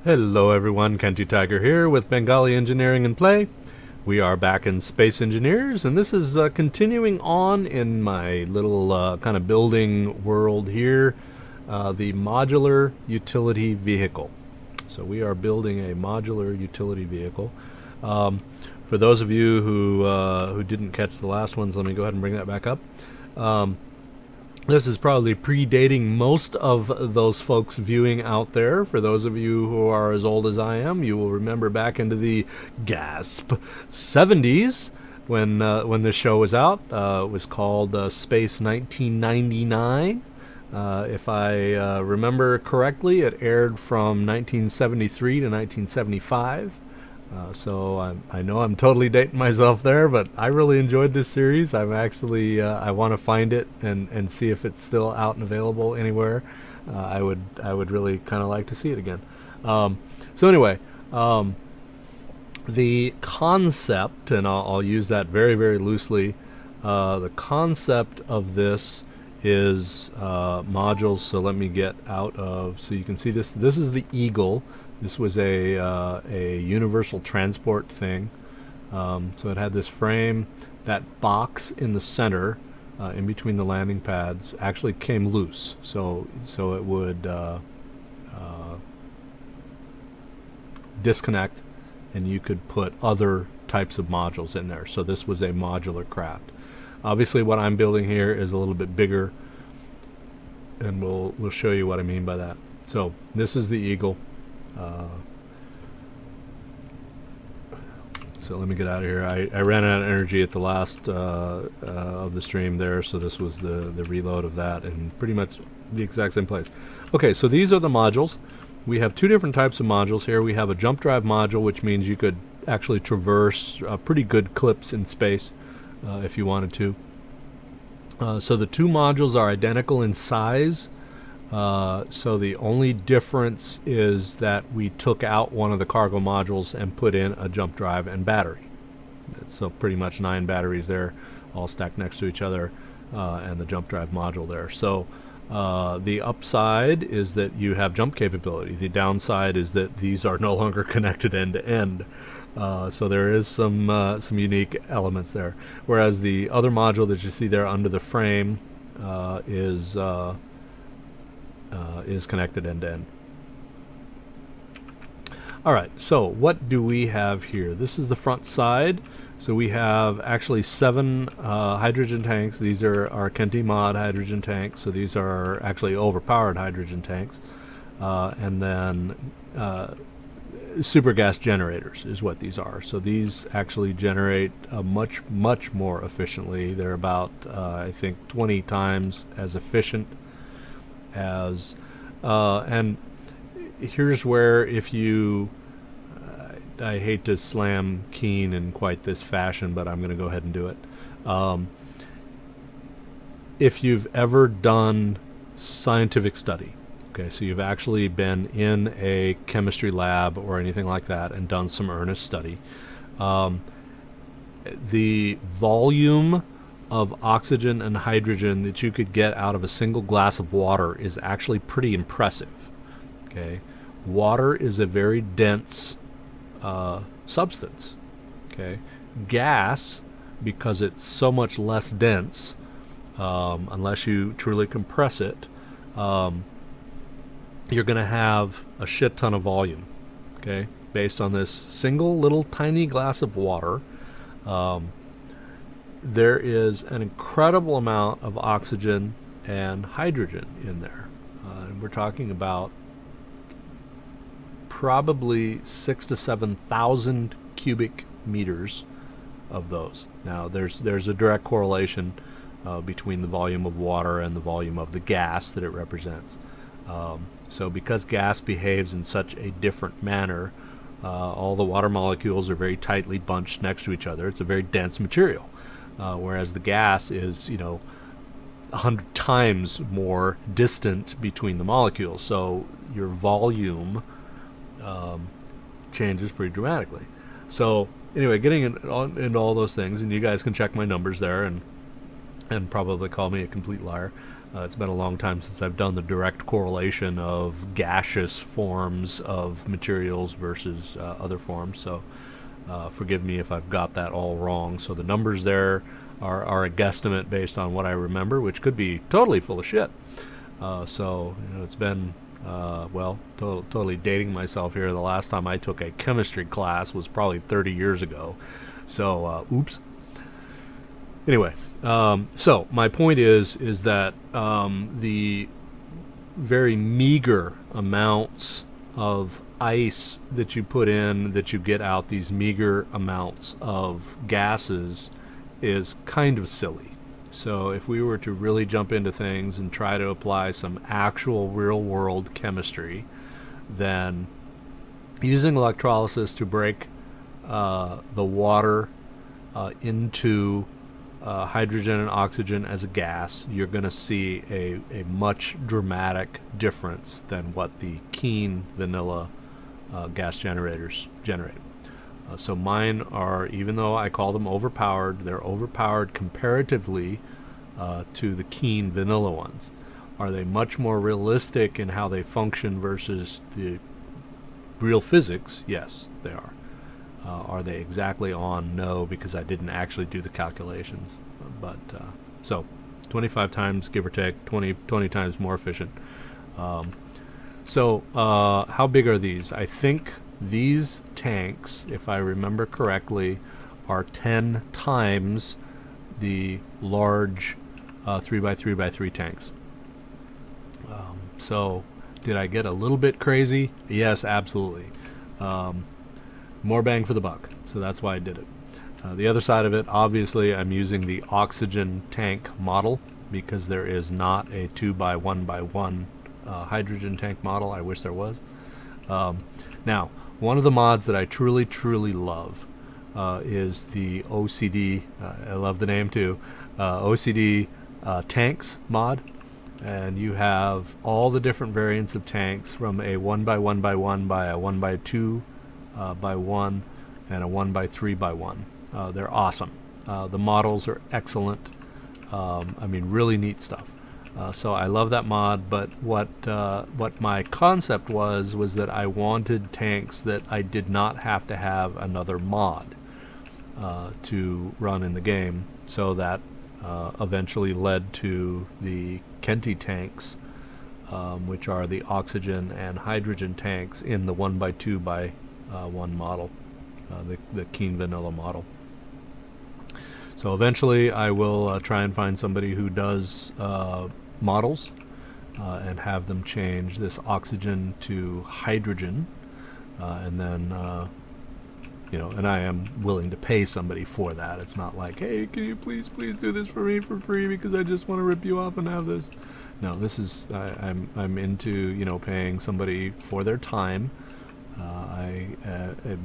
Hello everyone, Kenty Tiger here with Bengali Engineering and Play. We are back in Space Engineers, and this is continuing on in my little kind of building world here, the modular utility vehicle. So we are building a modular utility vehicle. For those of you who didn't catch the last ones, let me go ahead and bring that back up. This is probably predating most of those folks viewing out there. For those of you who are as old as I am, you will remember back into the gasp 70s when this show was out. It was called Space 1999. If I remember correctly, it aired from 1973 to 1975. So I know I'm totally dating myself there, but I really enjoyed this series. I'm actually I want to find it and see if it's still out and available anywhere. I would really kind of like to see it again. So anyway, the concept, and I'll use that very, very loosely. The concept of this is modules. So let me get out of, so you can see this. This is the Eagle. This was a universal transport thing. So it had this frame. That box in the center, in between the landing pads, actually came loose. So it would disconnect, and you could put other types of modules in there. So this was a modular craft. Obviously, what I'm building here is a little bit bigger, and we'll show you what I mean by that. So this is the Eagle. So let me get out of here. I ran out of energy at the last of the stream there, so this was the reload of that, and pretty much the exact same place. Okay, so these are the modules. We have two different types of modules here. We have a jump drive module, which means you could actually traverse pretty good clips in space if you wanted to. So the two modules are identical in size. So the only difference is that we took out one of the cargo modules and put in a jump drive and battery. So pretty much 9 batteries there, all stacked next to each other, and the jump drive module there. So the upside is that you have jump capability. The downside is that these are no longer connected end to end. So there is some unique elements there. Whereas the other module that you see there under the frame is connected end to end. Alright, so what do we have here? This is the front side. So we have actually 7 hydrogen tanks. These are our Kenty mod hydrogen tanks. So these are actually overpowered hydrogen tanks. And then super gas generators is what these are. So these actually generate much more efficiently. They're about I think 20 times as efficient as and here's where, if you I hate to slam Keen in quite this fashion, but I'm going to go ahead and do it. If you've ever done scientific study, okay, so you've actually been in a chemistry lab or anything like that and done some earnest study, the volume of oxygen and hydrogen that you could get out of a single glass of water is actually pretty impressive. Okay, water is a very dense substance. Okay, gas, because it's so much less dense, unless you truly compress it, you're going to have a shit ton of volume. Okay, based on this single little tiny glass of water. There is an incredible amount of oxygen and hydrogen in there. And we're talking about probably 6,000 to 7,000 cubic meters of those. Now there's a direct correlation between the volume of water and the volume of the gas that it represents. So because gas behaves in such a different manner, all the water molecules are very tightly bunched next to each other. It's a very dense material. Whereas the gas is, 100 times more distant between the molecules. So your volume changes pretty dramatically. So anyway, getting into all those things, and you guys can check my numbers there and probably call me a complete liar. It's been a long time since I've done the direct correlation of gaseous forms of materials versus other forms, so forgive me if I've got that all wrong. So the numbers there are a guesstimate based on what I remember, which could be totally full of shit. So it's been, totally dating myself here. The last time I took a chemistry class was probably 30 years ago. So, oops. Anyway, so my point is that the very meager amounts of ice that you put in, that you get out these meager amounts of gases, is kind of silly. So if we were to really jump into things and try to apply some actual real-world chemistry, then using electrolysis to break the water into hydrogen and oxygen as a gas, you're going to see a much dramatic difference than what the Keen vanilla gas generators generate. So mine are, even though I call them overpowered, they're overpowered comparatively to the Keen vanilla ones. Are they much more realistic in how they function versus the real physics? Yes, they are. Are they exactly on? No, because I didn't actually do the calculations. But so 25 times, give or take, 20 times more efficient. So how big are these? I think these tanks, if I remember correctly, are 10 times the large 3x3x3 tanks. So did I get a little bit crazy? Yes, absolutely. More bang for the buck, so that's why I did it. The other side of it, obviously, I'm using the oxygen tank model because there is not a 2x1x1 hydrogen tank model. I wish there was. Now, one of the mods that I truly love is the OCD, I love the name too, OCD tanks mod. And you have all the different variants of tanks, from a 1x1x1 by a 1x2 by 1 and a 1x3 by 1. They're awesome. The models are excellent. I mean, really neat stuff. So I love that mod, but what my concept was that I wanted tanks that I did not have to have another mod to run in the game, so that eventually led to the Kenti tanks, which are the oxygen and hydrogen tanks in the 1x2 by 1 model, the Keen vanilla model. So eventually I will try and find somebody who does models and have them change this oxygen to hydrogen, and then and I am willing to pay somebody for that. It's not like, hey, can you please do this for me for free because I just want to rip you off and have this. No, this is I'm into paying somebody for their time.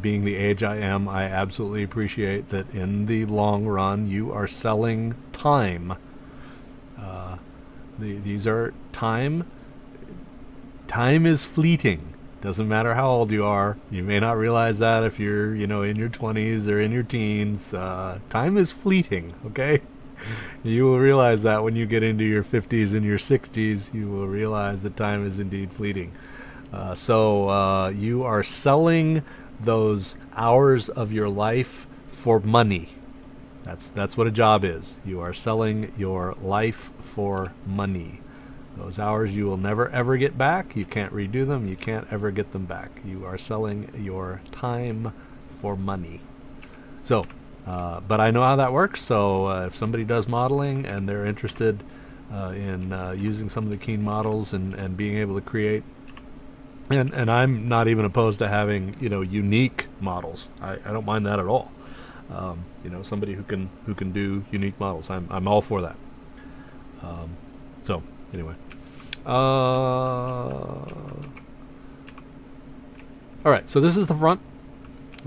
Being the age I am, I absolutely appreciate that in the long run you are selling time. These are time. Time is fleeting. Doesn't matter how old you are. You may not realize that if you're in your 20s or in your teens. Time is fleeting, okay? You will realize that when you get into your 50s and your 60s. You will realize that time is indeed fleeting. So you are selling those hours of your life for money. That's what a job is. You are selling your life for money. Those hours you will never ever get back. You can't redo them. You can't ever get them back. You are selling your time for money. So, but I know how that works. So if somebody does modeling and they're interested in using some of the Keen models and being able to create, and I'm not even opposed to having unique models. I don't mind that at all. Somebody who can do unique models. I'm all for that. So anyway, all right. So this is the front.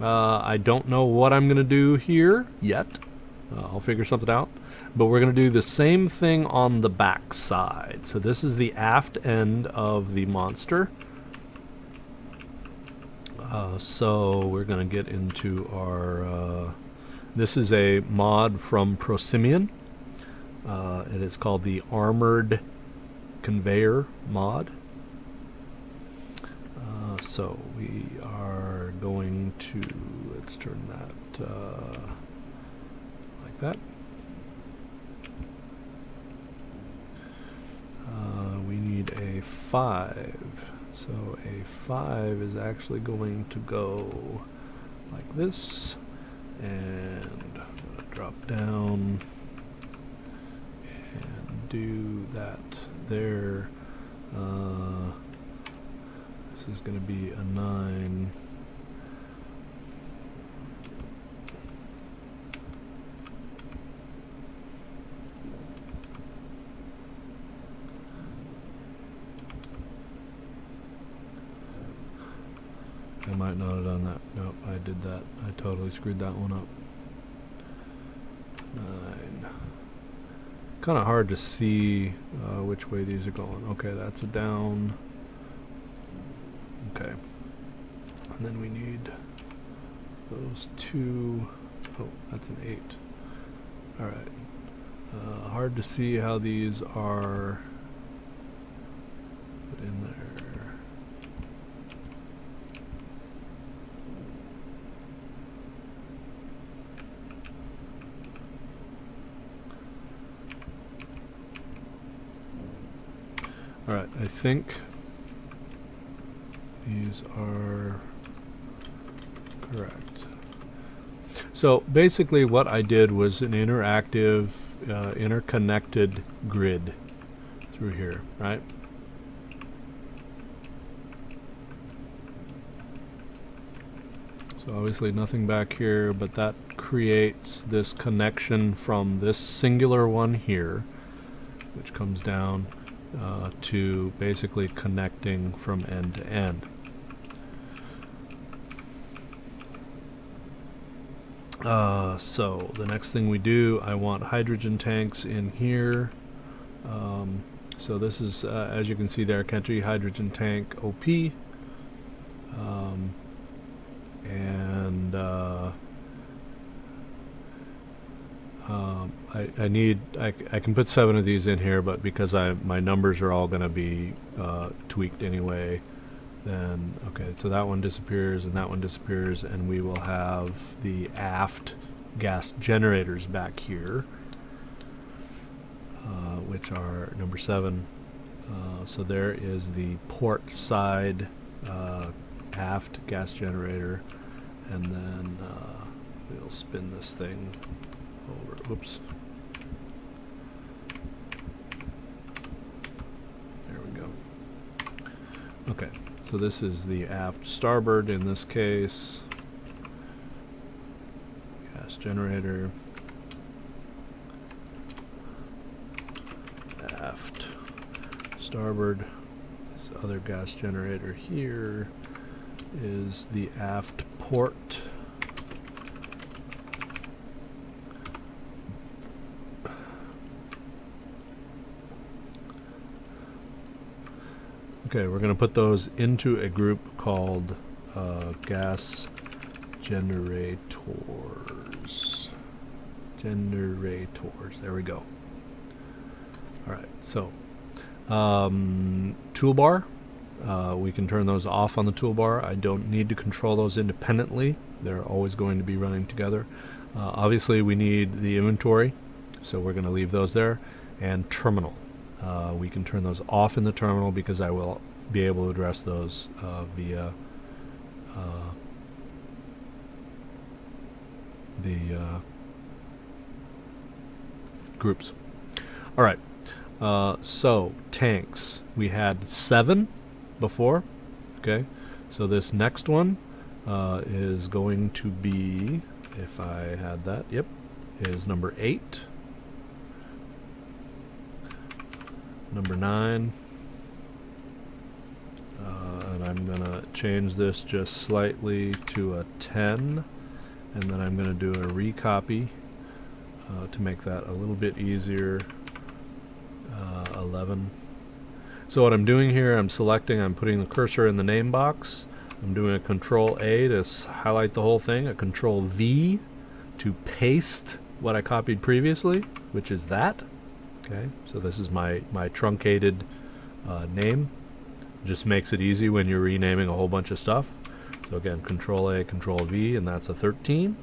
I don't know what I'm gonna do here yet. I'll figure something out. But we're going to do the same thing on the back side. So this is the aft end of the monster. So we're going to get into our... this is a mod from Prosimian. It is called the Armored conveyor mod. So we are going to, let's turn that like that. We need a 5. So a 5 is actually going to go like this, and I'm going to drop down and do that there. This is going to be a 9. I might not have done that. Nope, I did that. I totally screwed that one up. 9. Kind of hard to see which way these are going. Okay, that's a down. Okay. And then we need those 2. Oh, that's an 8. Alright. Hard to see how these are put in there. Alright, I think these are correct. So basically what I did was an interactive, interconnected grid through here, right? So obviously nothing back here, but that creates this connection from this singular one here, which comes down to basically connecting from end to end. So the next thing we do, I want hydrogen tanks in here. So this is, as you can see there, country hydrogen tank OP. I can put 7 of these in here, but because my numbers are all going to be tweaked anyway, then okay, so that one disappears and that one disappears, and we will have the aft gas generators back here, which are number 7. So there is the port side aft gas generator, and then we'll spin this thing over. Oops. There we go. Okay, so this is the aft starboard in this case. Gas generator. Aft starboard. This other gas generator here is the aft port. Okay, we're going to put those into a group called gas generators. There we go. Alright, so toolbar. We can turn those off on the toolbar. I don't need to control those independently. They're always going to be running together. Obviously we need the inventory, so we're going to leave those there. And terminal. We can turn those off in the terminal because I will be able to address those via the groups. Alright, so tanks. We had 7 before. Okay, so this next one is going to be, if I had that, yep, is number 8. Number 9, and I'm going to change this just slightly to a 10, and then I'm going to do a recopy to make that a little bit easier. 11. So what I'm doing here, I'm putting the cursor in the name box. I'm doing a Control A to highlight the whole thing, a Control V to paste what I copied previously, which is that. Okay, so this is my truncated Name just makes it easy when you're renaming a whole bunch of stuff. So again, Control A, Control V, and that's a 13.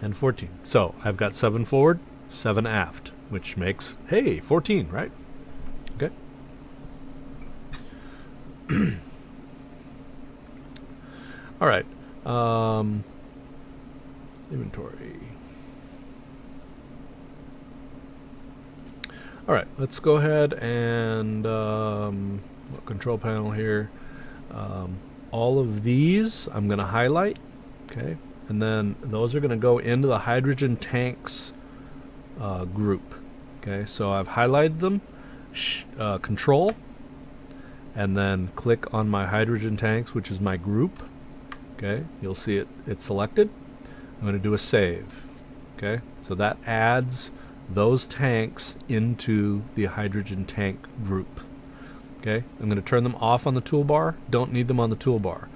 And 14. So I've got 7 forward, 7 aft, which makes, hey, 14, right? Okay. All right. Inventory. All right, let's go ahead and control panel here. All of these I'm going to highlight, okay, and then those are going to go into the hydrogen tanks group. Okay, so I've highlighted them, control, and then click on my hydrogen tanks, which is my group. Okay, you'll see it's selected. I'm going to do a save. Okay, so that adds those tanks into the hydrogen tank group. Okay, I'm going to turn them off on the toolbar. Don't need them on the toolbar.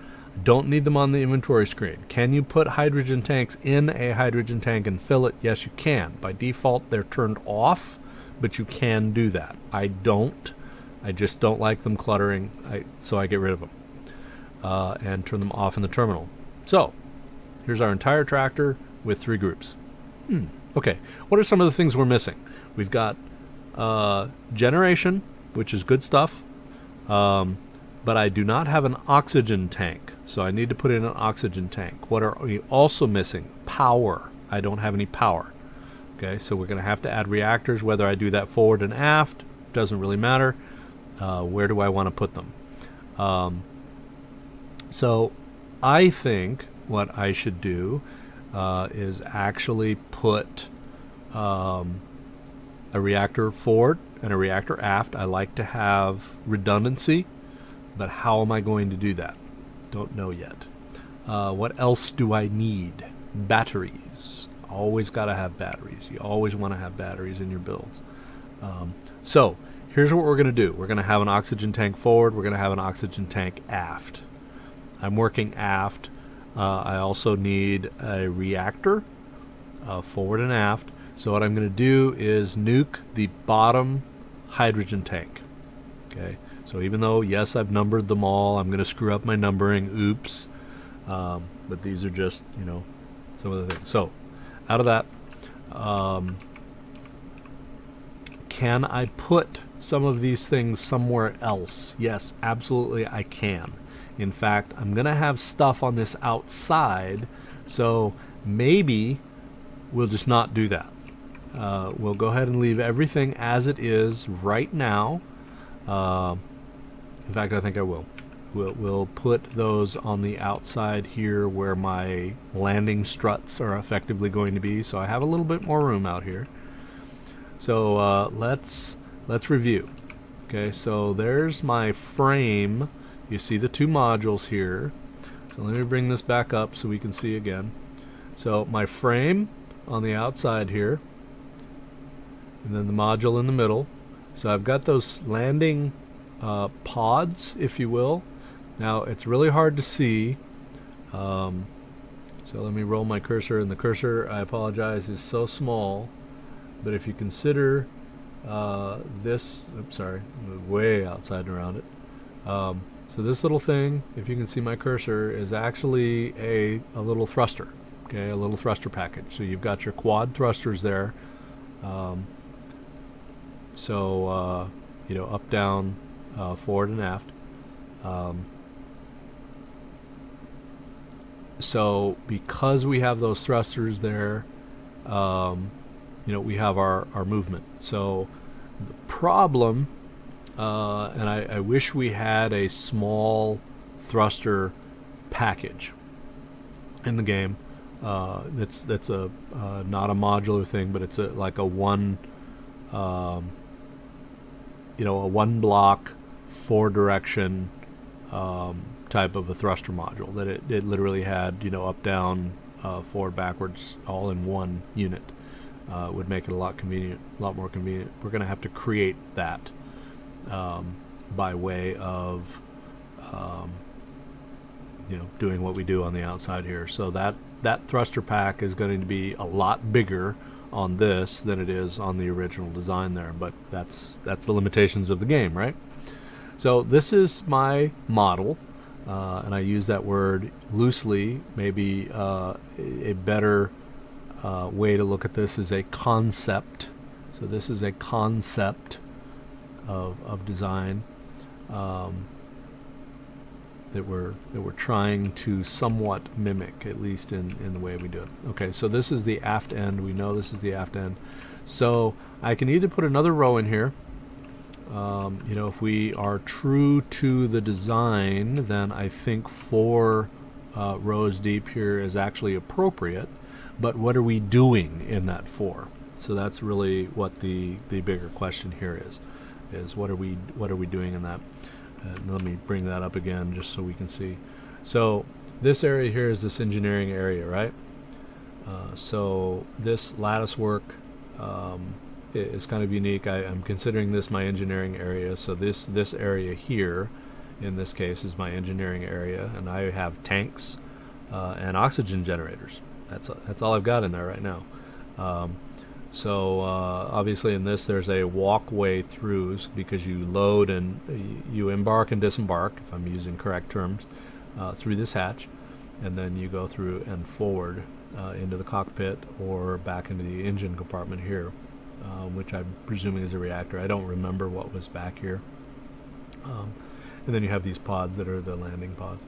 Don't need them on the inventory screen. Can you put hydrogen tanks in a hydrogen tank and fill it? Yes, you can. By default, they're turned off, but you can do that. I don't. I just don't like them cluttering, so I get rid of them and turn them off in the terminal. So here's our entire tractor with 3 groups. Okay, what are some of the things we're missing? We've got generation, which is good stuff, but I do not have an oxygen tank, so I need to put in an oxygen tank. What are we also missing? Power. I don't have any power. Okay, so we're going to have to add reactors. Whether I do that forward and aft, doesn't really matter. Where do I want to put them? So I think what I should do is actually put a reactor forward and a reactor aft. I like to have redundancy, but how am I going to do that? Don't know yet. What else do I need? Batteries. Always got to have batteries. You always want to have batteries in your builds. So here's what we're going to do. We're going to have an oxygen tank forward. We're going to have an oxygen tank aft. I'm working aft. I also need a reactor forward and aft. So what I'm going to do is nuke the bottom hydrogen tank. Okay. So even though, yes, I've numbered them all, I'm going to screw up my numbering. Oops. But these are just, some of the things. So out of that, can I put some of these things somewhere else? Yes, absolutely I can. In fact, I'm going to have stuff on this outside, so maybe we'll just not do that. We'll go ahead and leave everything as it is right now. In fact, I think I will. We'll put those on the outside here where my landing struts are effectively going to be, so I have a little bit more room out here. So let's review. Okay, so there's my frame. You see the 2 modules here. So let me bring this back up so we can see again. So my frame on the outside here, and then the module in the middle. So I've got those landing pods, if you will. Now it's really hard to see. So let me roll my cursor, and the cursor, I apologize, is so small. But if you consider this, oops, sorry, moved way outside and around it. So this little thing, if you can see my cursor, is actually a little thruster, okay, a little thruster package. So you've got your quad thrusters there. Up, down, forward and aft. So because we have those thrusters there, we have our movement. So the problem, and I wish we had a small thruster package in the game. That's a not a modular thing, but it's like a one block 4-direction type of a thruster module that it literally had up, down, forward, backwards, all in one unit. Would make it a lot more convenient. We're going to have to create that by way of doing what we do on the outside here. So that thruster pack is going to be a lot bigger on this than it is on the original design there, but that's the limitations of the game, right? So this is my model, and I use that word loosely. Maybe a better way to look at this is a concept. So this is a concept of design that we're trying to somewhat mimic, at least in the way we do it. Okay, so this is the aft end. We know this is the aft end. So I can either put another row in here. You know, if we are true to the design, then I think 4 rows deep here is actually appropriate. But what are we doing in that 4? So that's really what the bigger question here is what are we doing in that? Let me bring that up again just so we can see. So this area here is this engineering area, right? So this lattice work is kind of unique. I'm considering this my engineering area. So this area here, in this case, is my engineering area, and I have tanks and oxygen generators. That's all I've got in there right now. So obviously in this there's a walkway through, because you load and you embark and disembark, if I'm using correct terms, through this hatch, and then you go through and forward into the cockpit or back into the engine compartment here, which I'm presuming is a reactor. I don't remember what was back here. And then you have these pods that are the landing pods.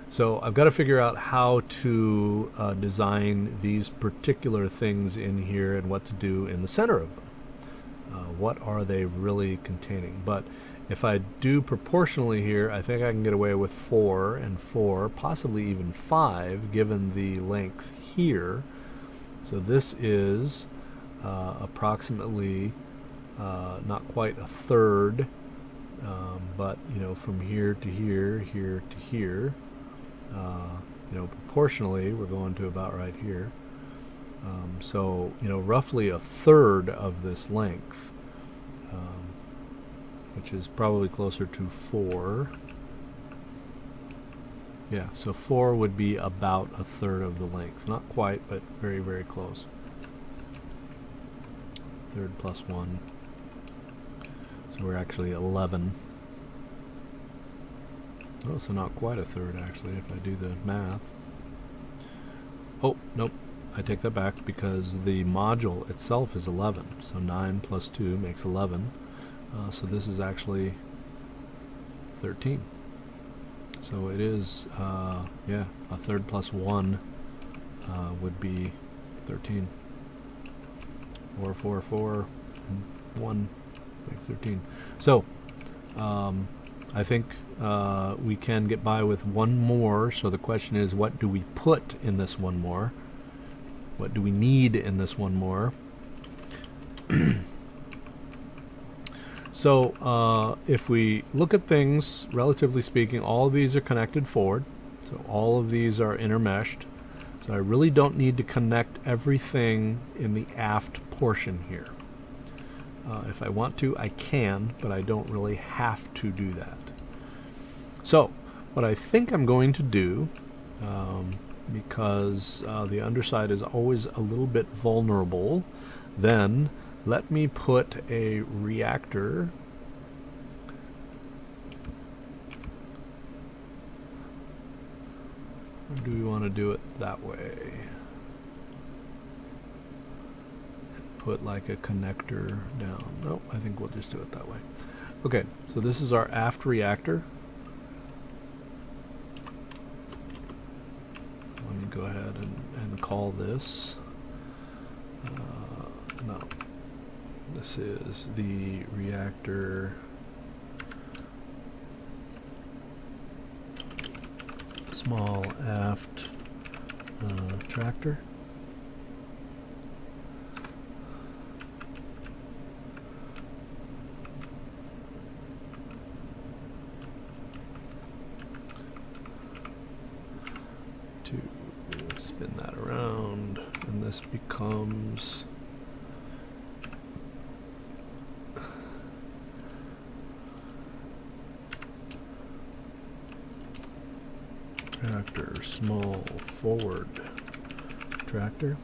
So I've got to figure out how to design these particular things in here and what to do in the center of them. What are they really containing? But if I do proportionally here, I think I can get away with 4 and 4, possibly even 5, given the length here. So this is approximately not quite a third, but you know, from here to here, here to here, you know, proportionally we're going to about right here. So you know, roughly a third of this length, which is probably closer to 4. Yeah, so 4 would be about a third of the length. Not quite, but very, very close. Third plus 1. So we're actually 11. Oh, so not quite a third, actually, if I do the math. Oh, nope. I take that back, because the module itself is 11. So 9 plus 2 makes 11. So this is actually 13. So it is, yeah, a third plus 1 would be 13. 4, 4, 4, and 1 makes 13. So I think we can get by with one more. So the question is, what do we put in this one more? What do we need in this one more? So if we look at things, relatively speaking, all of these are connected forward. So all of these are intermeshed. So I really don't need to connect everything in the aft portion here. If I want to, I can, but I don't really have to do that. So what I think I'm going to do, because the underside is always a little bit vulnerable, then let me put a reactor or do we want to do it that way? Put like a connector down. No, I think we'll just do it that way. Okay, so this is our aft reactor. Let me go ahead and call this. No. This is the reactor small aft tractor. To spin that around, and this becomes tractor small forward tractor.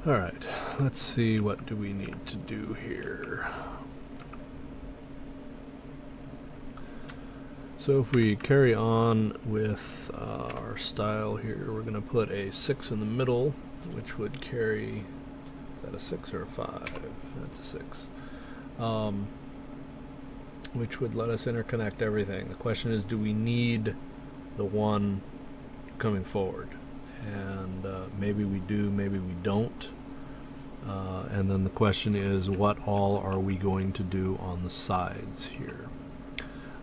Alright, let's see what do we need to do here. So if we carry on with our style here, we're going to put a 6 in the middle, which would carry, is that a 6 or a 5? That's a 6. Which would let us interconnect everything. The question is, do we need the one coming forward? And maybe we do, maybe we don't. And then the question is, what all are we going to do on the sides here?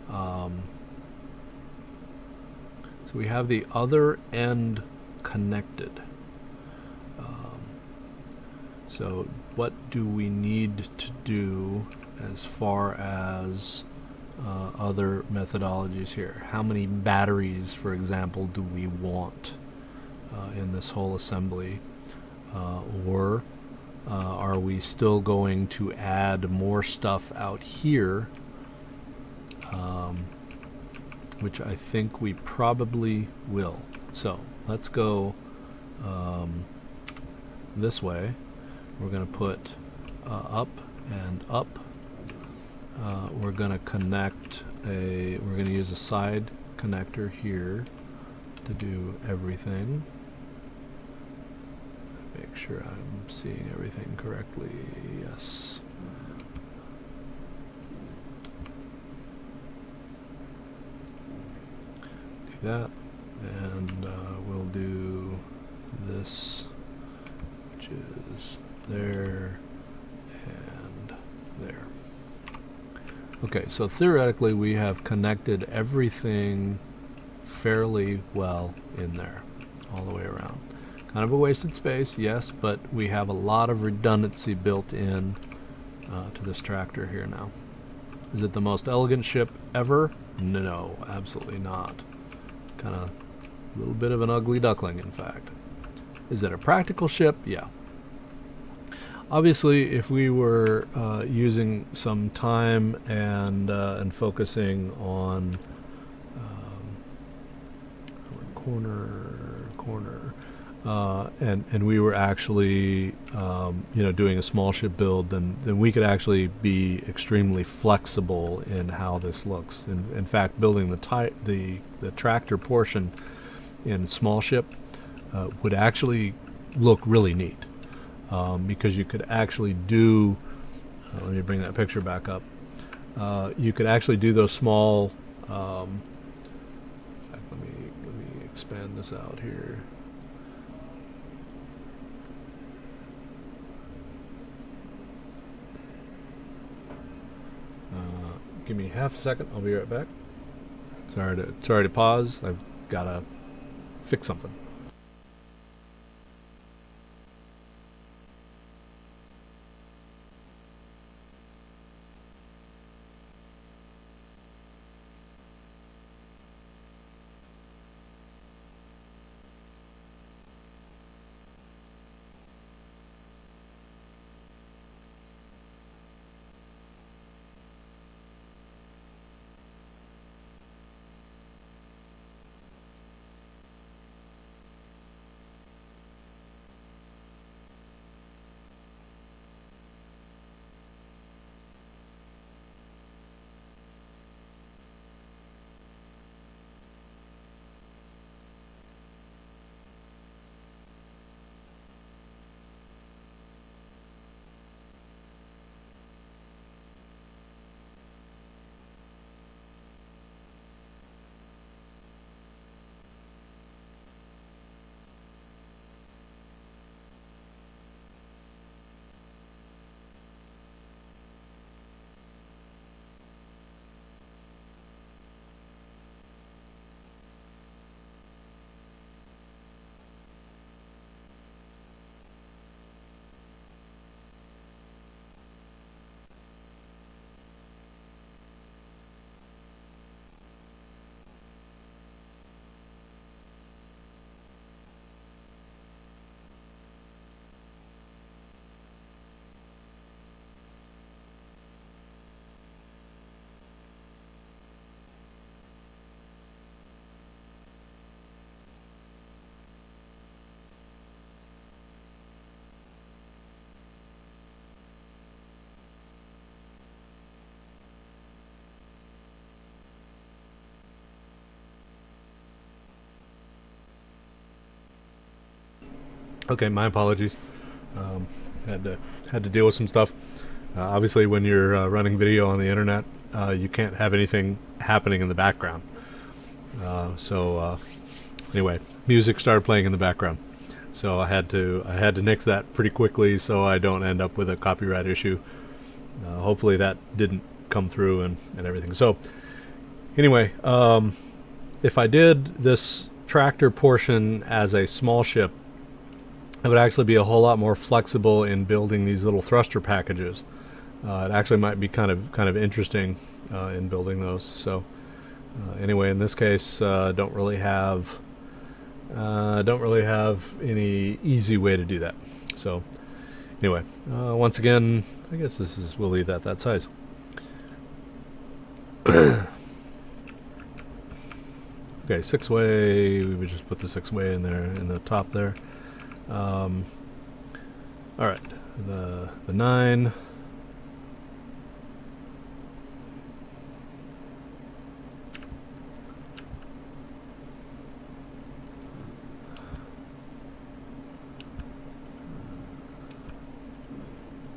So we have the other end connected. So what do we need to do as far as other methodologies here? How many batteries, for example, do we want in this whole assembly? Or are we still going to add more stuff out here? Which I think we probably will. So let's go this way. We're going to put up and up. We're going to connect we're going to use a side connector here to do everything. Make sure I'm seeing everything correctly. Yes. That, and we'll do this, which is there and there. Okay, so theoretically we have connected everything fairly well in there, all the way around. Kind of a wasted space, yes, but we have a lot of redundancy built in to this tractor here now. Is it the most elegant ship ever? No, absolutely not. Kind of a little bit of an ugly duckling, in fact. Is it a practical ship? Yeah. Obviously, if we were using some time and focusing on corner, and we were actually doing a small ship build, then we could actually be extremely flexible in how this looks. In fact, building the tractor portion in small ship would actually look really neat, because you could actually do let me bring that picture back up. You could actually do those small in fact, let me expand this out here. Give me half a second. I'll be right back. Sorry to pause. I've got to fix something. Okay, my apologies. Had to deal with some stuff. Obviously, when you're running video on the internet, you can't have anything happening in the background. Anyway, music started playing in the background, so I had to nix that pretty quickly so I don't end up with a copyright issue. Hopefully that didn't come through and everything. So anyway, if I did this tractor portion as a small ship, it would actually be a whole lot more flexible in building these little thruster packages. It actually might be kind of interesting in building those. So anyway, in this case, don't really have any easy way to do that. So anyway, once again, I guess we'll leave that size. Okay, 6-way. We would just put the 6-way in there in the top there. All right, the 9. I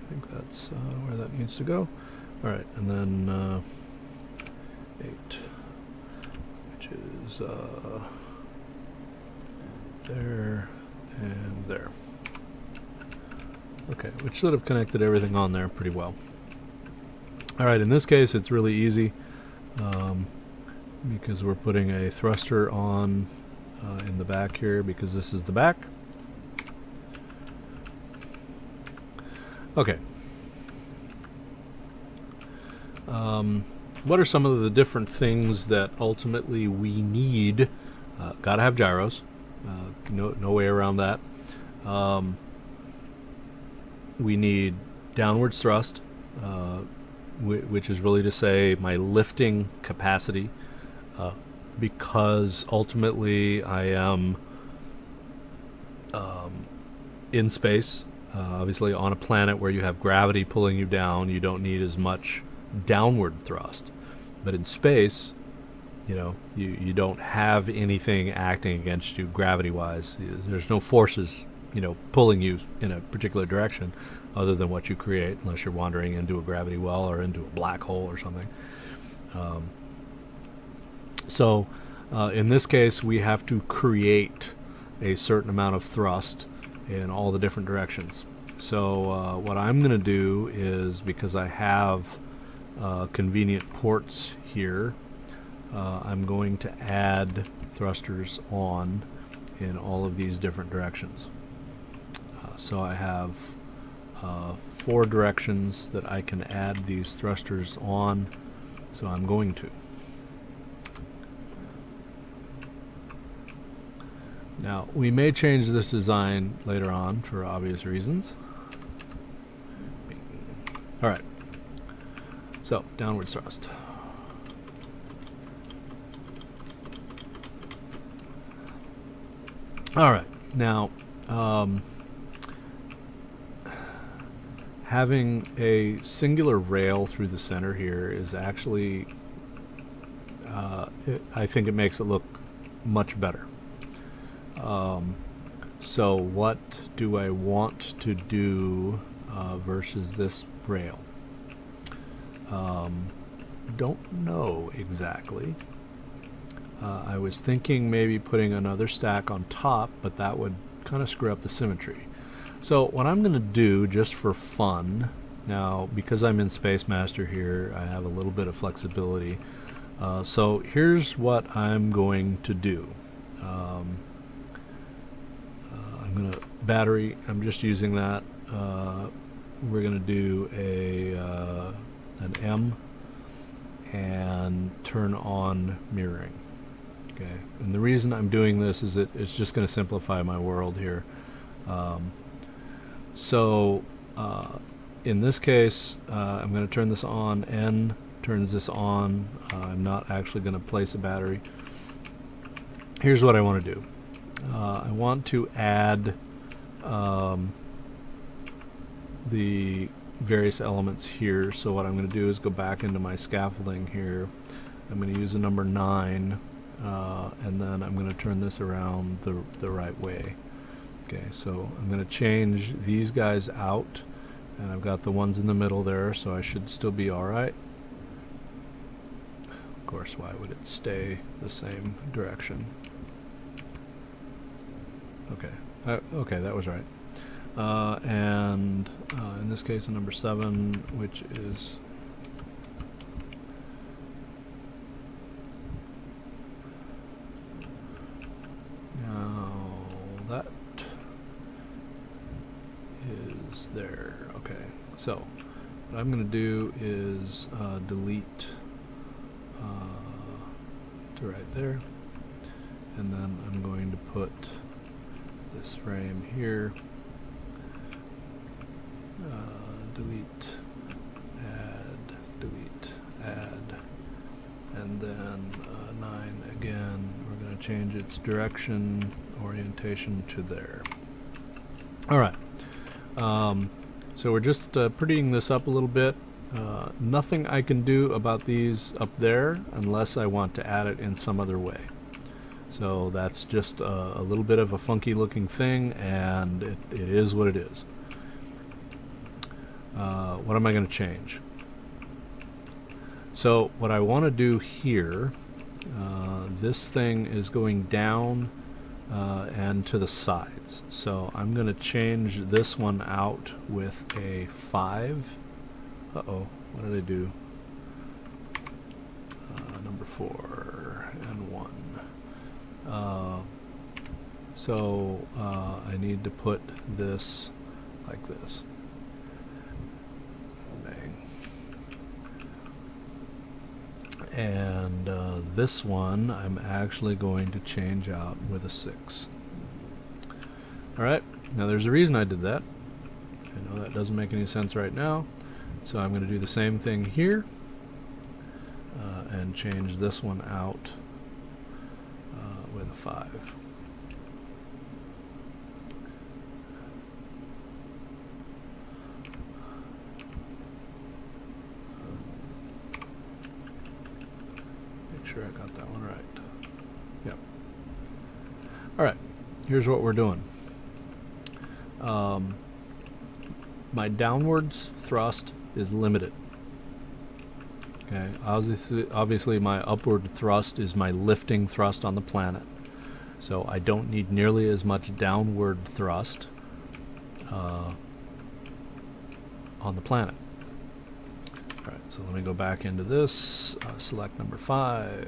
think that's where that needs to go. All right, and then 8, which is there and there. Okay, which should have connected everything on there pretty well. All right, in this case, it's really easy because we're putting a thruster on in the back here because this is the back. Okay. What are some of the different things that ultimately we need? Gotta have gyros. No way around that. We need downwards thrust, which is really to say my lifting capacity, because ultimately I am in space. Obviously on a planet where you have gravity pulling you down, you don't need as much downward thrust. But in space, you don't have anything acting against you gravity-wise. There's no forces, pulling you in a particular direction other than what you create, unless you're wandering into a gravity well or into a black hole or something. In this case, we have to create a certain amount of thrust in all the different directions. So what I'm going to do is, because I have convenient ports here, I'm going to add thrusters on in all of these different directions. So I have 4 directions that I can add these thrusters on, so I'm going to. Now, we may change this design later on for obvious reasons. Alright, so downward thrust. Alright, now having a singular rail through the center here is actually, I think it makes it look much better. So what do I want to do versus this rail? Don't know exactly. I was thinking maybe putting another stack on top, but that would kind of screw up the symmetry. So what I'm going to do, just for fun, now because I'm in Space Master here, I have a little bit of flexibility. So here's what I'm going to do. I'm going to battery. I'm just using that. We're going to do an M and turn on mirroring. Okay, and the reason I'm doing this is it's just going to simplify my world here. In this case, I'm going to turn this on. N turns this on. I'm not actually going to place a battery. Here's what I want to do. I want to add the various elements here. So what I'm going to do is go back into my scaffolding here. I'm going to use a number 9, and then I'm going to turn this around the right way. Okay, so I'm going to change these guys out, and I've got the ones in the middle there, so I should still be alright. Of course, why would it stay the same direction? Okay, okay, that was right. And in this case, number 7, which is now that is there. Okay, so what I'm going to do is delete to right there, and then I'm going to put this frame here. Delete, add, and then 9 again. We're going to change its direction, orientation to there. Alright, so we're just prettying this up a little bit. Nothing I can do about these up there unless I want to add it in some other way. So that's just a little bit of a funky looking thing, and it is what it is. What am I going to change? So what I want to do here, this thing is going down and to the sides. So I'm going to change this one out with a 5. Uh-oh, what did I do? Number 4 and 1. So I need to put this like this. Bang. And this one I'm actually going to change out with a 6. Alright, now there's a reason I did that. I know that doesn't make any sense right now, so I'm going to do the same thing here and change this one out with a 5. Make sure I got that one right. Yep. Alright, here's what we're doing. My downwards thrust is limited. Okay, obviously my upward thrust is my lifting thrust on the planet. So I don't need nearly as much downward thrust on the planet. Alright, so let me go back into this, select number 5.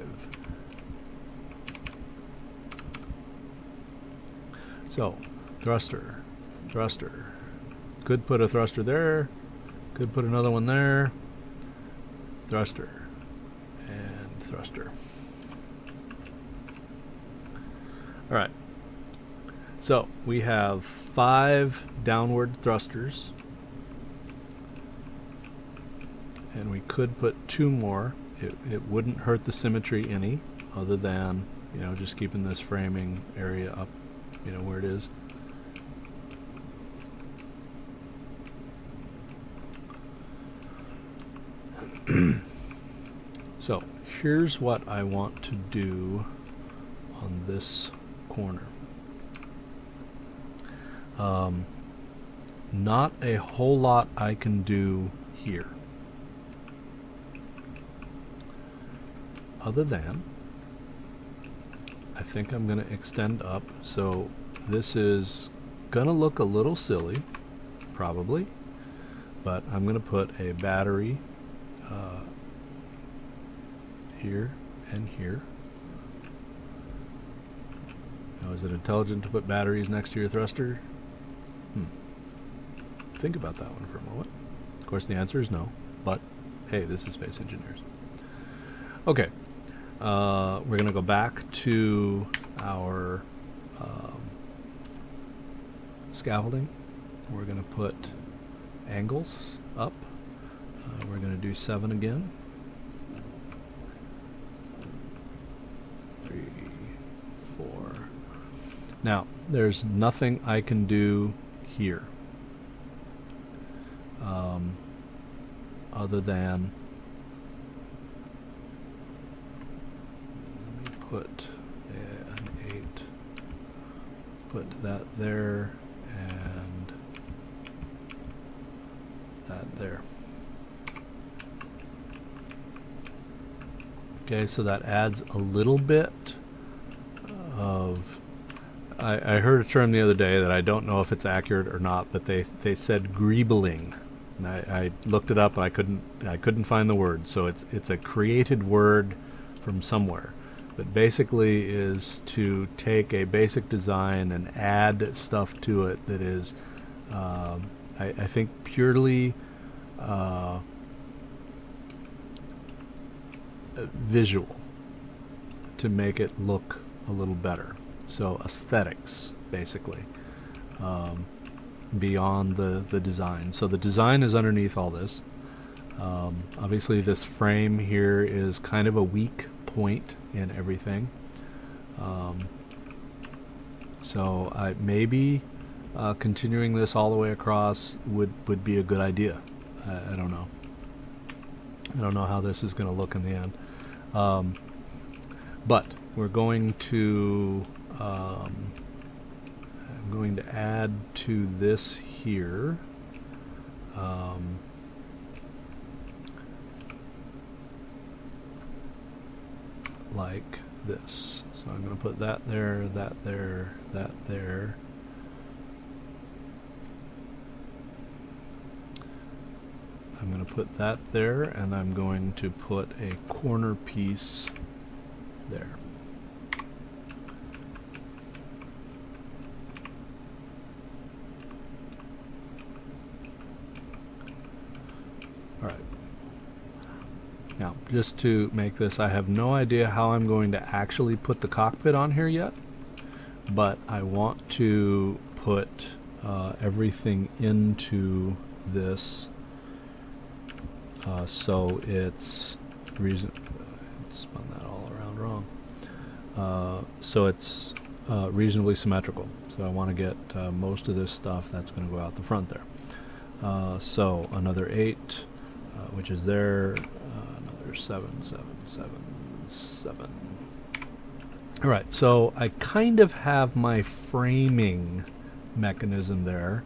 So, thruster, thruster. Could put a thruster there, could put another one there, thruster, and thruster. Alright, so we have 5 downward thrusters, and we could put 2 more. It wouldn't hurt the symmetry any, other than, you know, just keeping this framing area up, you know, where it is. So here's what I want to do on this corner. Not a whole lot I can do here, other than I think I'm going to extend up. So this is going to look a little silly, probably, but I'm going to put a battery here and here. Now, is it intelligent to put batteries next to your thruster? Think about that one for a moment. Of course, the answer is no, but hey, this is Space Engineers. Okay, we're going to go back to our scaffolding. We're going to put angles up. We're going to do 7 again. 3, 4. Now, there's nothing I can do here other than let me put an 8 put that there and that there. Okay, so that adds a little bit of... I heard a term the other day that I don't know if it's accurate or not, but they said greebling. And I looked it up and I couldn't find the word. So it's a created word from somewhere. But basically is to take a basic design and add stuff to it that is, I think, purely visual to make it look a little better. So aesthetics, basically, beyond the design. So the design is underneath all this. Obviously this frame here is kind of a weak point in everything. So maybe continuing this all the way across would be a good idea. I don't know. I don't know how this is going to look in the end. But we're going to I'm going to add to this here like this. So I'm going to put that there, that there, that there. I'm going to put that there, and I'm going to put a corner piece there. All right. Now, just to make this, I have no idea how I'm going to actually put the cockpit on here yet, but I want to put everything into this. So it's spun that all around wrong. So it's reasonably symmetrical. So I want to get most of this stuff that's going to go out the front there. So another 8, which is there. Another 7, 7, 7, 7. All right. So I kind of have my framing mechanism there.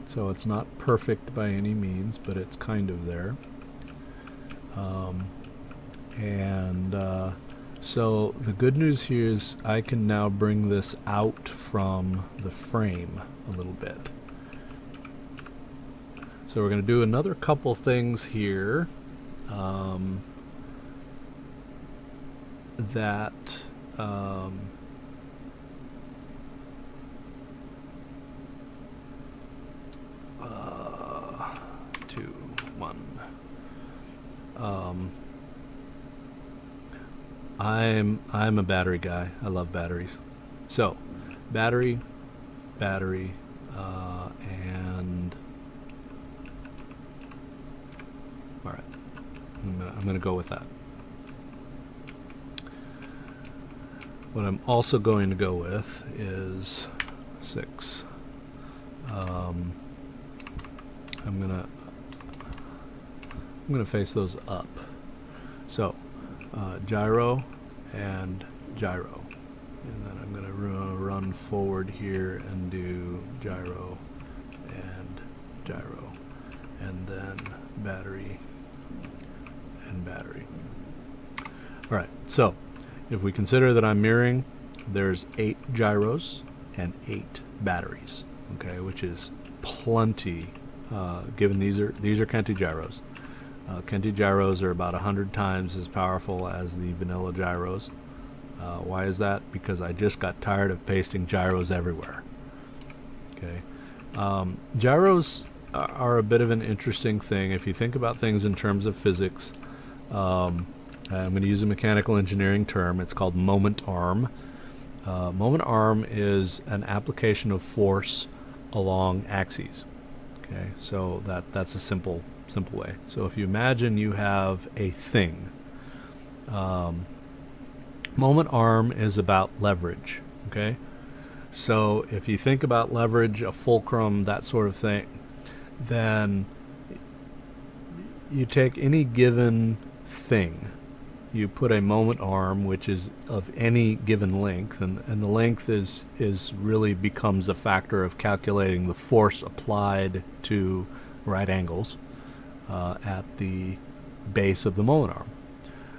So it's not perfect by any means, but it's kind of there. So the good news here is I can now bring this out from the frame a little bit. So we're going to do another couple things here that 2, 1. I'm a battery guy. I love batteries. So, battery, and all right. I'm gonna go with that. What I'm also going to go with is 6. I'm gonna face those up. So gyro and gyro, and then I'm gonna run forward here and do gyro and gyro, and then battery and battery. All right. So if we consider that I'm mirroring, there's 8 gyros and 8 batteries. Okay, which is plenty. Given these are Kenti gyros. Kenti gyros are about 100 times as powerful as the vanilla gyros. Why is that? Because I just got tired of pasting gyros everywhere. Okay, gyros are a bit of an interesting thing if you think about things in terms of physics. I'm going to use a mechanical engineering term. It's called moment arm. Moment arm is an application of force along axes. Okay, so that's a simple way. So if you imagine you have a thing, moment arm is about leverage. Okay, so if you think about leverage, a fulcrum, that sort of thing, then you take any given thing you put a moment arm which is of any given length, and the length is really becomes a factor of calculating the force applied to right angles at the base of the moment arm.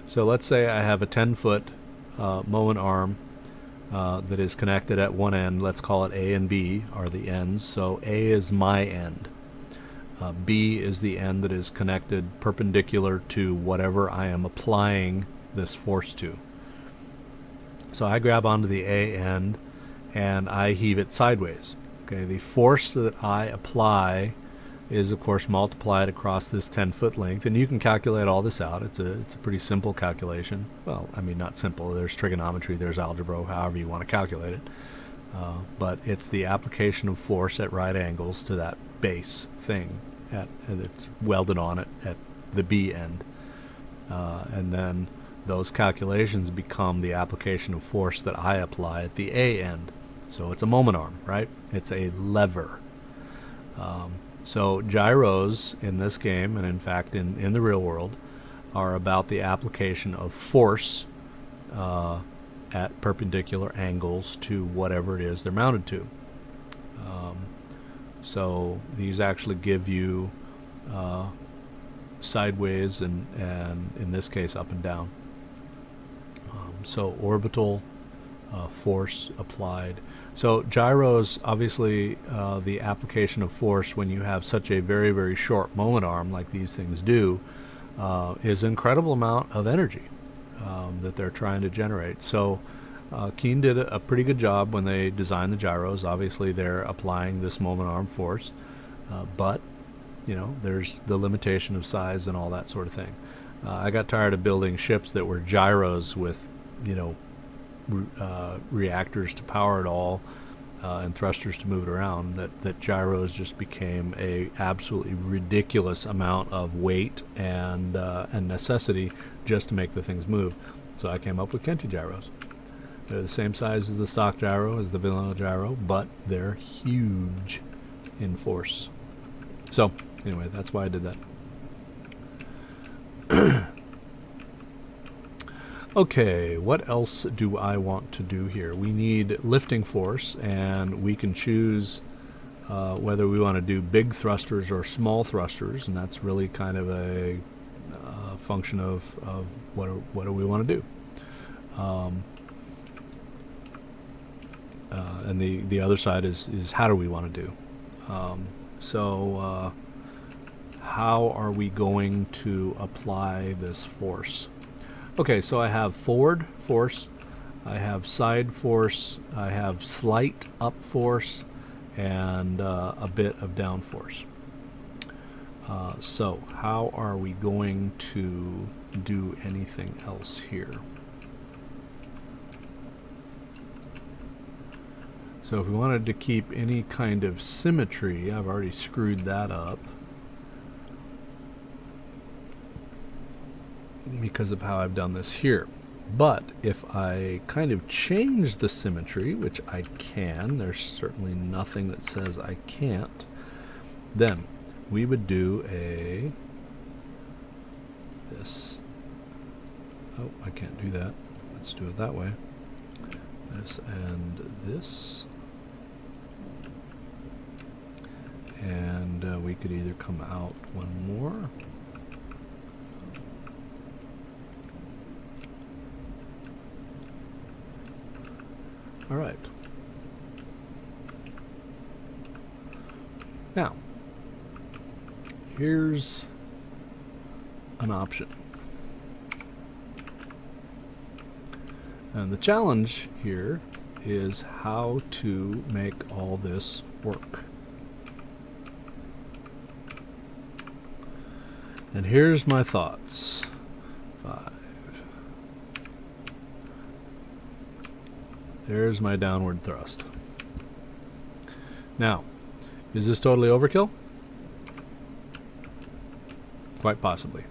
So let's say I have a 10-foot moment arm that is connected at one end. Let's call it A and B are the ends. So A is my end. B is the end that is connected perpendicular to whatever I am applying this force to. So I grab onto the A end and I heave it sideways. Okay, the force that I apply is of course multiplied across this 10-foot length, and you can calculate all this out. It's a pretty simple calculation. Well, I mean, not simple. There's trigonometry, there's algebra, however you want to calculate it. But it's the application of force at right angles to that base thing that's welded on it at the B end. And then those calculations become the application of force that I apply at the A end. So it's a moment arm, right? It's a lever. So gyros in this game, and in fact in the real world, are about the application of force at perpendicular angles to whatever it is they're mounted to. So these actually give you sideways and in this case up and down. So orbital force applied. So gyros, obviously the application of force when you have such a very, very short moment arm like these things do is an incredible amount of energy that they're trying to generate. So Keen did a pretty good job when they designed the gyros. Obviously they're applying this moment arm force, but you know, there's the limitation of size and all that sort of thing. I got tired of building ships that were gyros with, you know, reactors to power it all and thrusters to move it around. That gyros just became a absolutely ridiculous amount of weight and necessity just to make the things move. So I came up with Kenti gyros. They're the same size as the stock gyro, as the vanilla gyro, but they're huge in force. So anyway, that's why I did that. Okay, what else do I want to do here? We need lifting force, and we can choose whether we want to do big thrusters or small thrusters, and that's really kind of a function of what do we want to do. And the other side is how do we want to do. So how are we going to apply this force? Okay, so I have forward force, I have side force, I have slight up force, and a bit of down force. So how are we going to do anything else here? So if we wanted to keep any kind of symmetry, I've already screwed that up because of how I've done this here. But if I kind of change the symmetry, which I can, there's certainly nothing that says I can't, then we would do this. Oh, I can't do that. Let's do it that way. This and this. And we could either come out one more. All right. Now, here's an option. And the challenge here is how to make all this work. And here's my thoughts. 5. There's my downward thrust. Now, is this totally overkill? Quite possibly.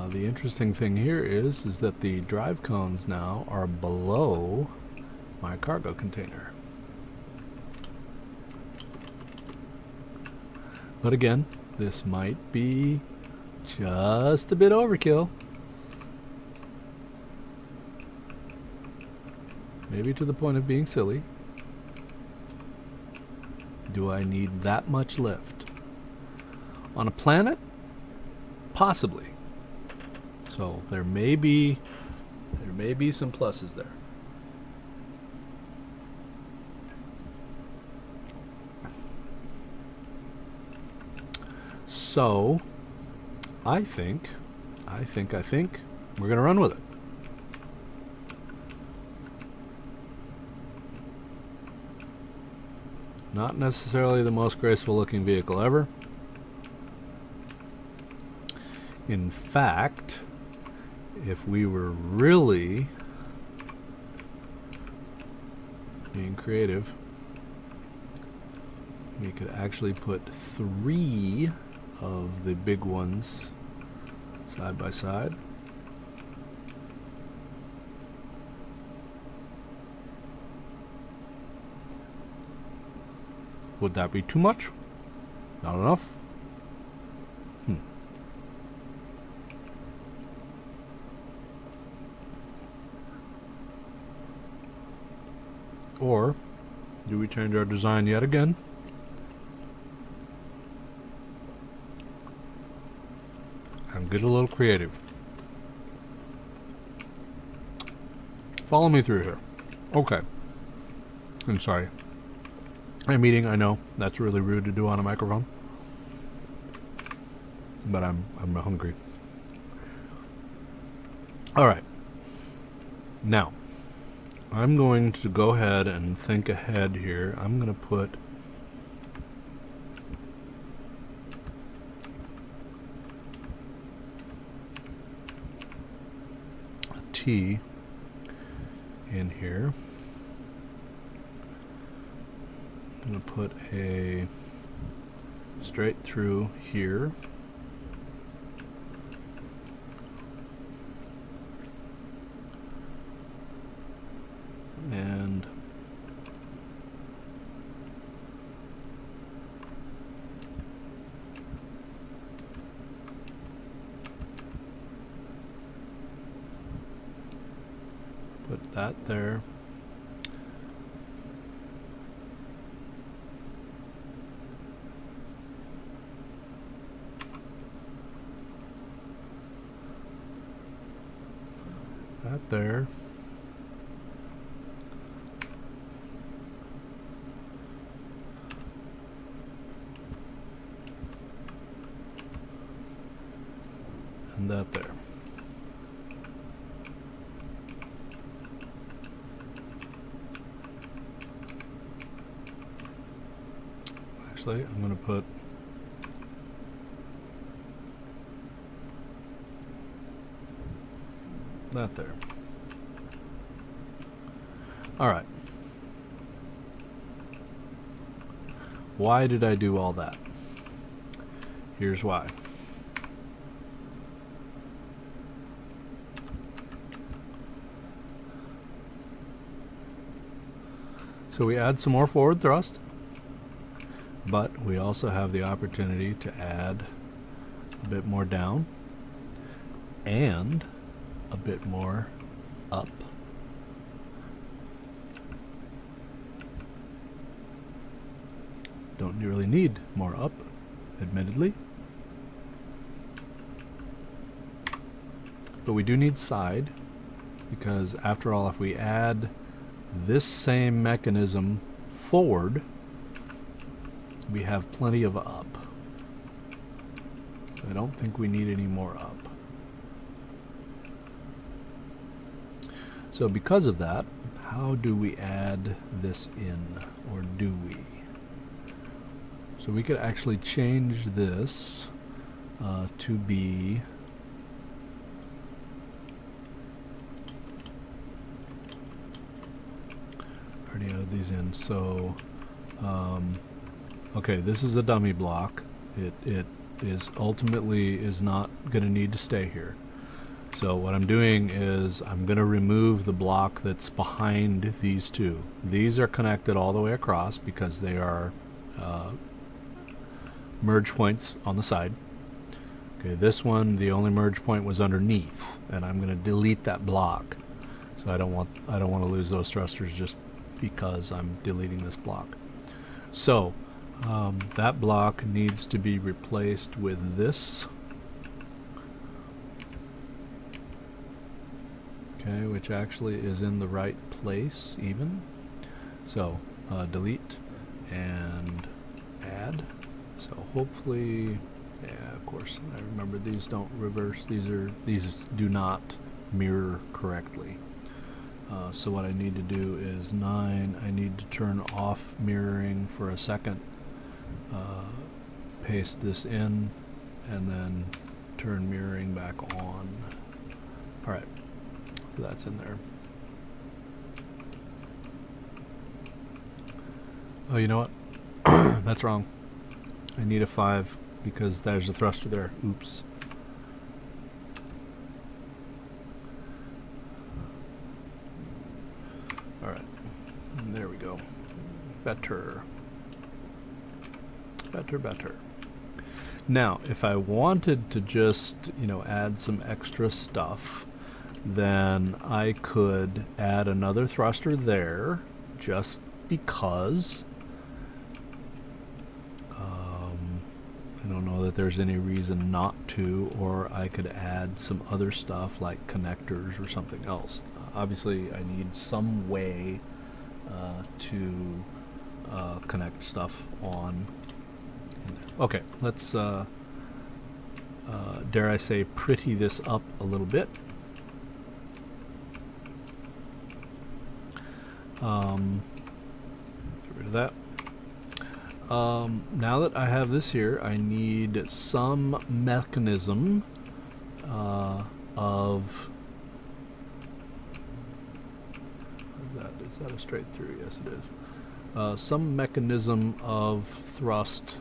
The interesting thing here is that the drive cones now are below my cargo container. But again, this might be just a bit overkill. Maybe to the point of being silly. Do I need that much lift? On a planet? Possibly. So there may be some pluses there. So I think we're gonna run with it. Not necessarily the most graceful looking vehicle ever. In fact, if we were really being creative, we could actually put 3 of the big ones side by side. Would that be too much? Not enough? Or do we change our design yet again? And get a little creative. Follow me through here. Okay. I'm sorry. I'm eating, I know. That's really rude to do on a microphone. But I'm hungry. Alright. Now, I'm going to go ahead and think ahead here. I'm going to put a T in here. I'm going to put a straight through here. And put that there. That there. And that there. Actually, I'm going to put that there. All right. Why did I do all that? Here's why. So we add some more forward thrust, but we also have the opportunity to add a bit more down and a bit more up. Don't really need more up, admittedly. But we do need side, because after all, if we add this same mechanism forward, we have plenty of up. I don't think we need any more up. So because of that, how do we add this in, or do we? So we could actually change this to be already added these in. So okay, this is a dummy block. It is ultimately not going to need to stay here. So what I'm doing is I'm going to remove the block that's behind these two. These are connected all the way across because they are merge points on the side. Okay, this one, the only merge point was underneath, and I'm going to delete that block. So I don't want to lose those thrusters just because I'm deleting this block. So that block needs to be replaced with this. Okay, which actually is in the right place even. So delete and add. So hopefully, yeah, of course, I remember these don't reverse. These do not mirror correctly. So what I need to do is 9. I need to turn off mirroring for a second. Paste this in, and then turn mirroring back on. All right, so that's in there. Oh, you know what? That's wrong. I need a 5 because there's a thruster there. Oops. All right, there we go. Better. Now, if I wanted to just, add some extra stuff, then I could add another thruster there, just because. I don't know that there's any reason not to, or I could add some other stuff like connectors or something else. Obviously, I need some way to connect stuff on. Okay, let's, dare I say, pretty this up a little bit. Get rid of that. Now that I have this here, I need some mechanism of... Is that a straight through? Yes, it is. Some mechanism of thrust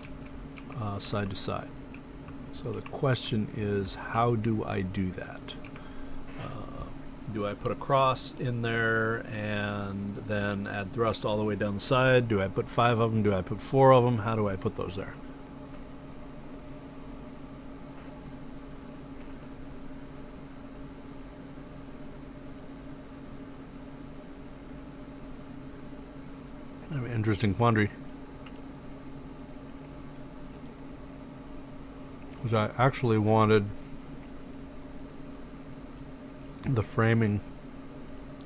side to side. So the question is, how do I do that? Do I put a cross in there and then add thrust all the way down the side? Do I put 5 of them? Do I put 4 of them? How do I put those there? An interesting quandary. Because I actually wanted the framing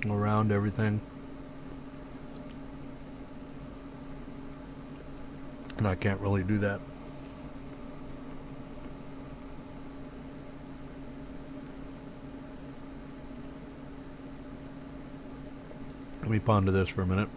around everything, and I can't really do that. Let me ponder this for a minute.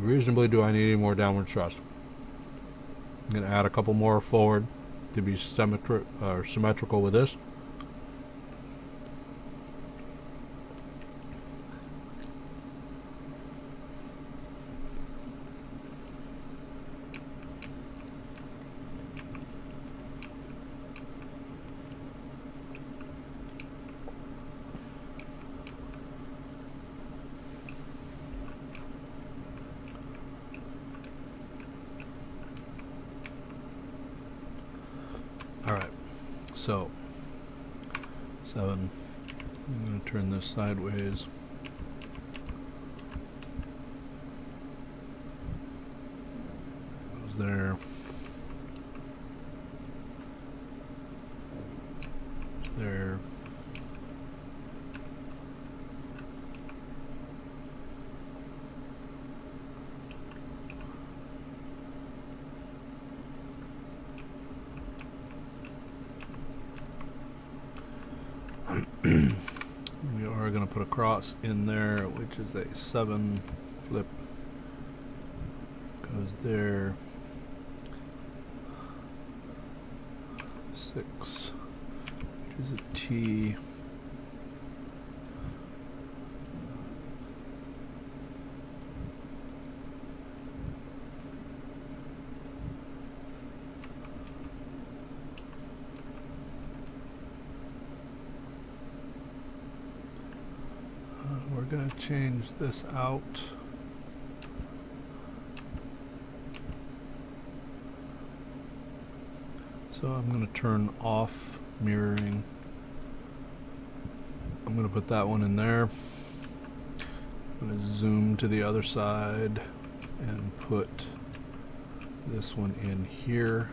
Reasonably, do I need any more downward thrust? I'm going to add a couple more forward to be symmetrical with this. Alright, so 7, I'm going to turn this sideways. Goes there. There. We are going to put a cross in there, which is a 7 flip. Goes there. 6, which is a T. going to change this out. So I'm going to turn off mirroring. I'm going to put that one in there. I'm going to zoom to the other side and put this one in here.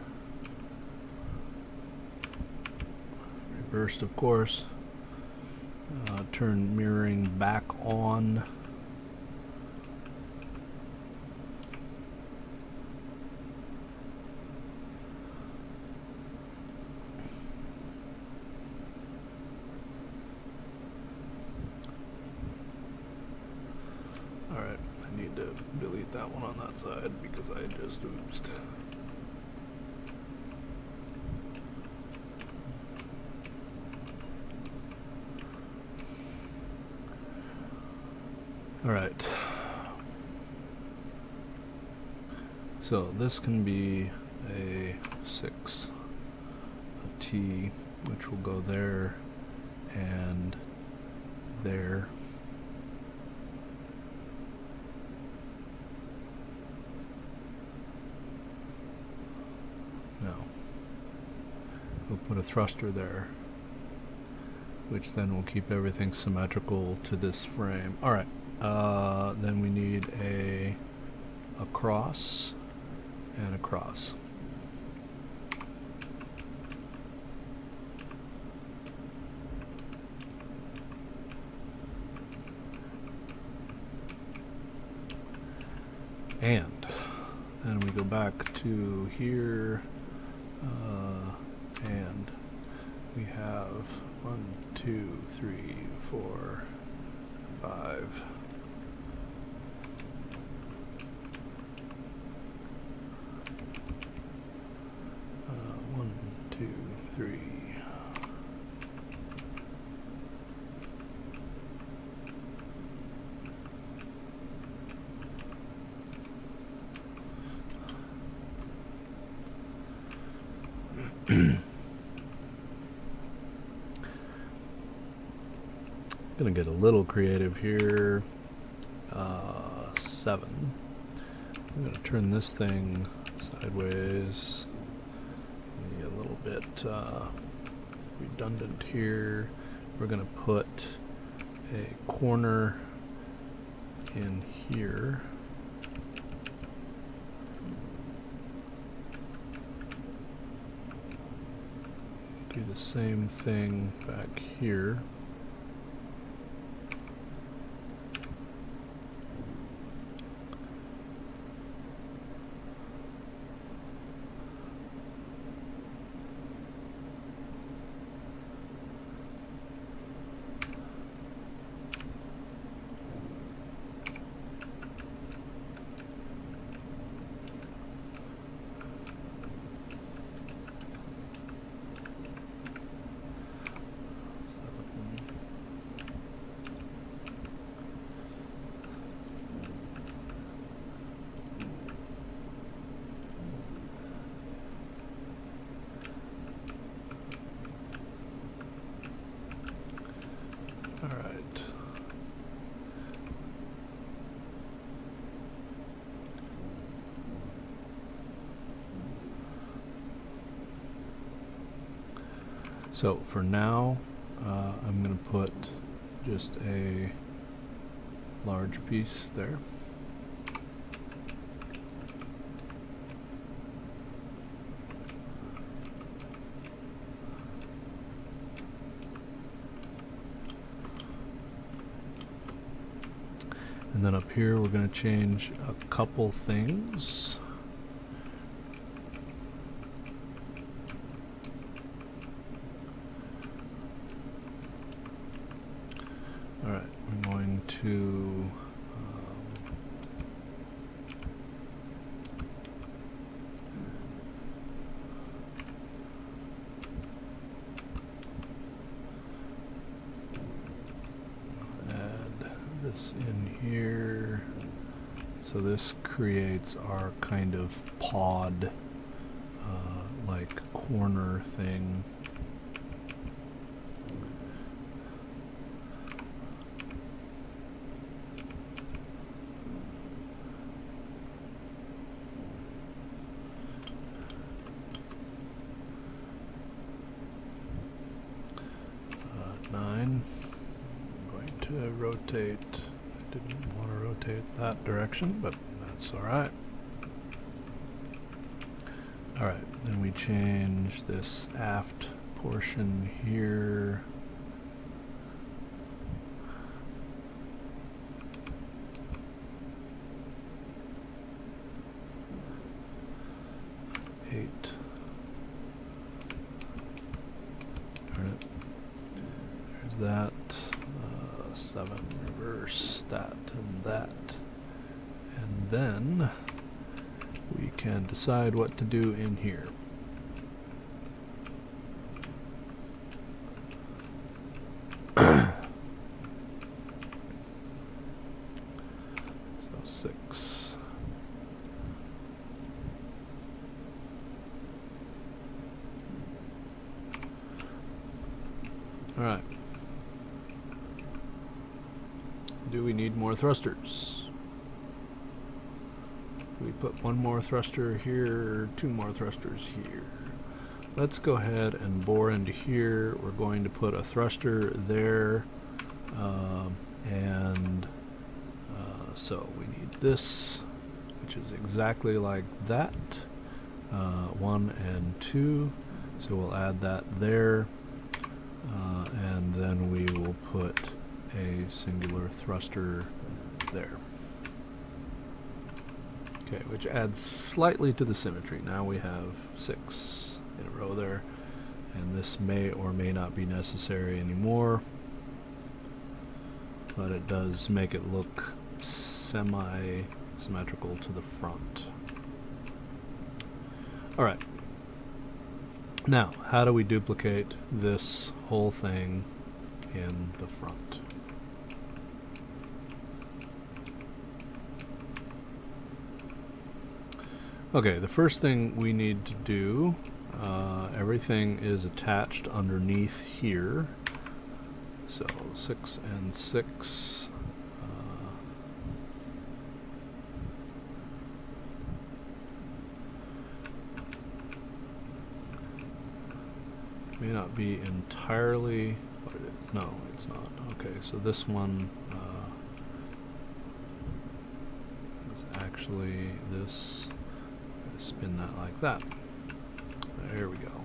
Reversed, of course. Turn mirroring back on. Alright, I need to delete that one on that side because I just oopsed. Alright, so this can be a 6, a T, which will go there and there. No, we'll put a thruster there, which then will keep everything symmetrical to this frame. Alright. Then we need a cross and a cross. And then we go back to here, and we have 1, 2, 3, 4, 5. 1, 2, 3. Gonna get a little creative here. 7. I'm gonna turn this thing sideways. Maybe a little bit redundant here. We're gonna put a corner in here. Do the same thing back here. All right. So for now, I'm going to put just a large piece there. And then up here we're going to change a couple things. Alright, we're going to this in here. So this creates our kind of pod like corner thing. rotate. I didn't want to rotate that direction, but that's alright. Alright, then we change this aft portion here. That 7, reverse that and that, and then we can decide what to do in here. So 6. All right. Do we need more thrusters? We put one more thruster here, 2 more thrusters here. Let's go ahead and bore into here. We're going to put a thruster there, so we need this, which is exactly like that, 1 and 2. So we'll add that there, and then we will put a singular thruster there. Okay, which adds slightly to the symmetry. Now we have 6 in a row there, and this may or may not be necessary anymore, but it does make it look semi-symmetrical to the front. Alright, now how do we duplicate this whole thing in the front? Okay, the first thing we need to do, everything is attached underneath here. So 6 and 6. May not be entirely, no, it's not. Okay, so this one is actually this. Spin that like that. There we go.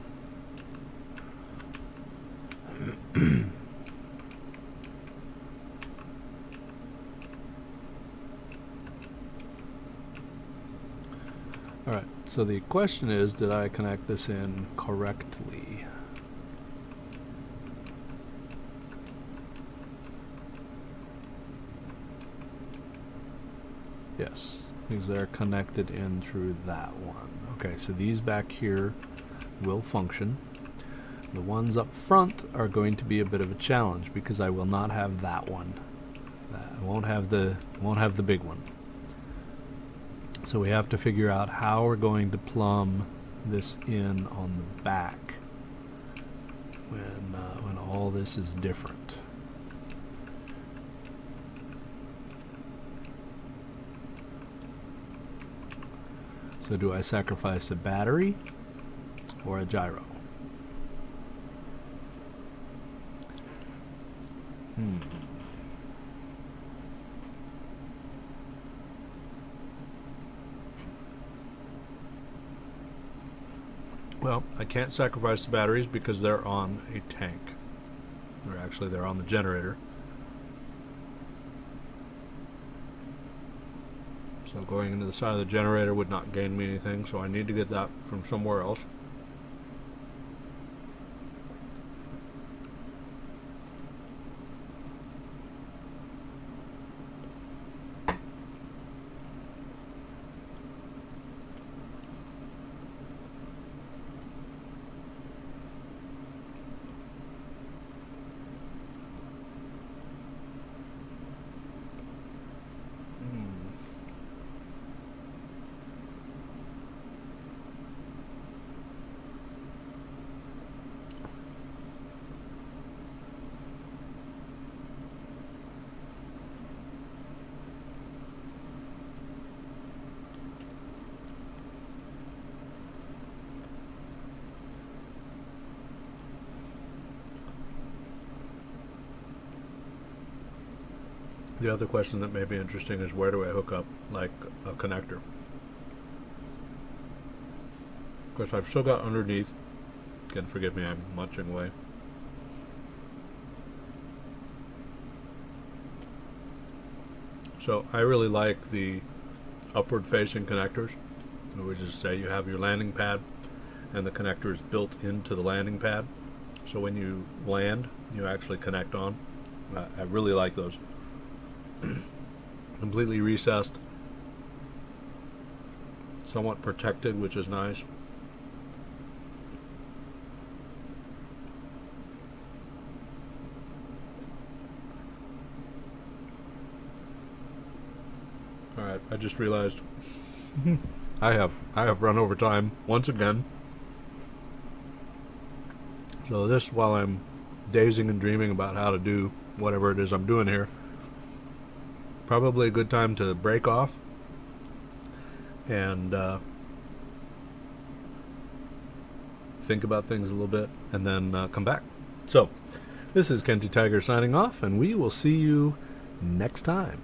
Alright, so the question is, did I connect this in correctly? Yes. Because they're connected in through that one. Okay, so these back here will function. The ones up front are going to be a bit of a challenge because I will not have that one. I won't have the big one. So we have to figure out how we're going to plumb this in on the back when all this is different. So do I sacrifice a battery or a gyro? Well, I can't sacrifice the batteries because they're on a tank. They're on the generator. So going into the side of the generator would not gain me anything, so I need to get that from somewhere else. The other question that may be interesting is, where do I hook up like a connector? Of course, I've still got underneath. Again, forgive me, I'm munching away. So I really like the upward facing connectors, which is, say you have your landing pad and the connector is built into the landing pad. So when you land, you actually connect on. I really like those. Completely recessed, somewhat protected, which is nice. Alright, I just realized I have run over time once again. So this, while I'm dazing and dreaming about how to do whatever it is I'm doing here, probably a good time to break off and think about things a little bit, and then come back. So this is Kenty Tiger signing off, and we will see you next time.